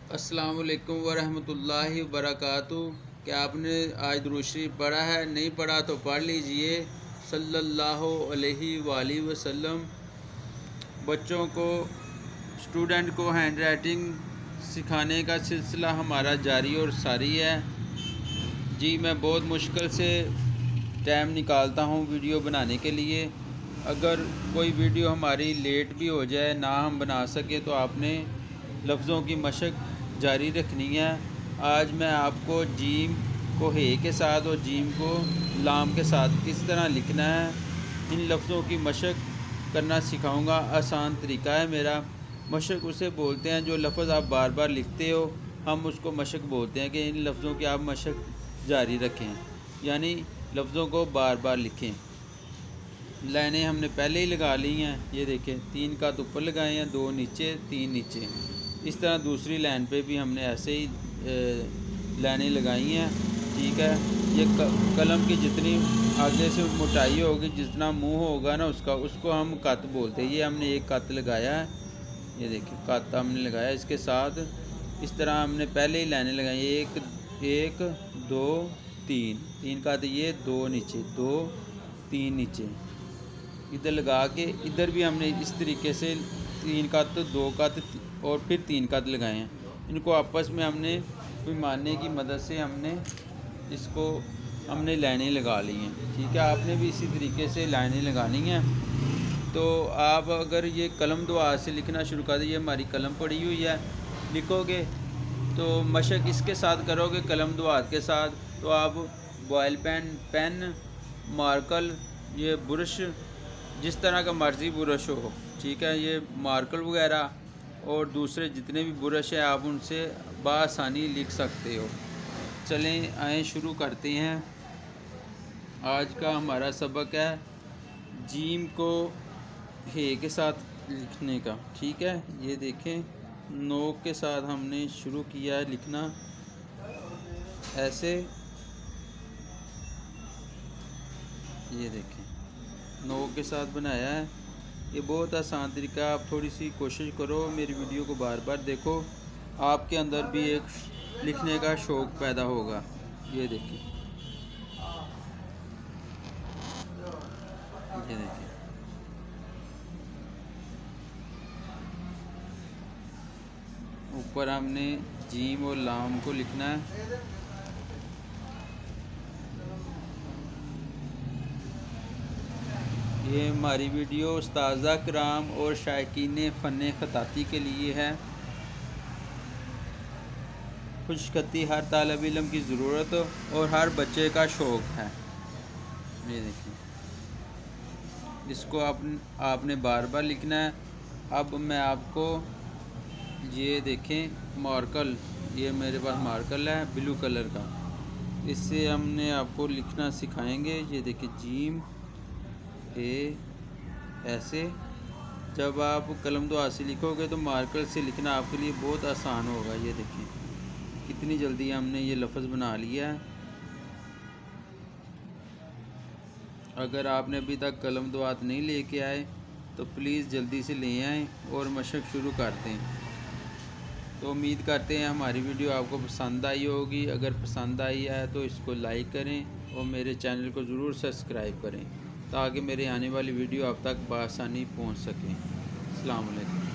السلام علیکم ورحمۃ اللہ وبرکاتہ۔ کیا آپ نے آج درود شریف پڑھا ہے؟ نہیں پڑھا تو پڑھ لیجئے۔ صلی اللہ علیہ وآلہ وسلم۔ بچوں کو، اسٹوڈنٹ کو ہینڈ رائٹنگ سکھانے کا سلسلہ ہمارا جاری اور ساری ہے۔ جی میں بہت مشکل سے ٹائم نکالتا ہوں ویڈیو بنانے کے لیے۔ اگر کوئی ویڈیو ہماری لیٹ بھی ہو جائے، نہ ہم بنا سکے، تو آپ نے لفظوں کی مشق جاری رکھنی ہے۔ آج میں آپ کو جیم کو ہے کے ساتھ اور جیم کو لام کے ساتھ کس طرح لکھنا ہے، ان لفظوں کی مشق کرنا سکھاؤں گا۔ آسان طریقہ ہے میرا۔ مشق اسے بولتے ہیں جو لفظ آپ بار بار لکھتے ہو، ہم اس کو مشق بولتے ہیں کہ ان لفظوں کی آپ مشق جاری رکھیں، یعنی لفظوں کو بار بار لکھیں۔ لائنیں ہم نے پہلے ہی لگا لی ہیں، یہ دیکھیں 3 خط اوپر لگائے ہیں، 2 نیچے، 3 نیچے۔ اس طرح دوسری لائن پہ بھی ہم نے ایسے ہی لائنیں لگائی ہیں، ٹھیک ہے۔ یہ قلم کی جتنی آگے سے موٹائی ہوگی، جتنا منہ ہوگا نا اس کو ہم خط بولتے ہیں۔ یہ ہم نے ایک خط لگایا ہے، یہ دیکھیں خط ہم نے لگایا اس کے ساتھ۔ اس طرح ہم نے پہلے ہی لائنیں لگائی، 1 2 3 خط، یہ 2 نیچے، 2 3 نیچے، ادھر لگا کے ادھر بھی ہم نے اس طریقے سے 3 خط، 2 خط اور پھر 3 خط لگائے ہیں۔ ان کو آپس میں ہم نے پیمانے کی مدد سے ہم نے لائنیں لگا لی ہیں، ٹھیک ہے۔ آپ نے بھی اسی طریقے سے لائنیں لگانی ہیں۔ تو آپ اگر یہ قلم دو ہاتھ سے لکھنا شروع کر دیں، یہ ہماری قلم پڑی ہوئی ہے، لکھو گے تو مشق اس کے ساتھ کرو گے، قلم دو ہاتھ کے ساتھ، تو آپ بوائل پین، مارکر، یہ برش، جس طرح کا مرضی برش ہو، ٹھیک ہے، یہ مارکر وغیرہ اور دوسرے جتنے بھی برش ہیں، آپ ان سے بآسانی لکھ سکتے ہو۔ چلیں آئیں شروع کرتے ہیں۔ آج کا ہمارا سبق ہے جیم کو ہے کے ساتھ لکھنے کا، ٹھیک ہے۔ یہ دیکھیں نوک کے ساتھ ہم نے شروع کیا ہے لکھنا، ایسے، یہ دیکھیں نوک کے ساتھ بنایا ہے۔ یہ بہت آسان طریقہ ہے، آپ تھوڑی سی کوشش کرو، میری ویڈیو کو بار بار دیکھو، آپ کے اندر بھی ایک لکھنے کا شوق پیدا ہوگا۔ یہ دیکھیں، یہ دیکھیں، اوپر ہم نے جیم اور لام کو لکھنا ہے۔ یہ ہماری ویڈیو استاذہ کرام اور شائقین فن خطاطی کے لیے ہے۔ خوش خطی ہر طالب علم کی ضرورت اور ہر بچے کا شوق ہے۔ یہ دیکھیں، اس کو آپ نے بار بار لکھنا ہے۔ اب میں آپ کو یہ دیکھیں مارکر، یہ میرے پاس مارکر ہے بلو کلر کا، اس سے ہم نے آپ کو لکھنا سکھائیں گے۔ یہ دیکھیں جیم ایسے، جب آپ قلم دو ہاتھ سے لکھو گے تو مارکر سے لکھنا آپ کے لیے بہت آسان ہوگا۔ یہ دیکھیں کتنی جلدی ہم نے یہ لفظ بنا لیا ہے۔ اگر آپ نے ابھی تک قلم دو ہاتھ نہیں لے کے آئے تو پلیز جلدی سے لے آئیں اور مشق شروع کر دیں۔ تو امید کرتے ہیں ہماری ویڈیو آپ کو پسند آئی ہوگی۔ اگر پسند آئی ہے تو اس کو لائک کریں اور میرے چینل کو ضرور سبسکرائب کریں تاکہ میرے آنے والی ویڈیو آپ تک بآسانی پہنچ سکیں۔ السلام علیکم۔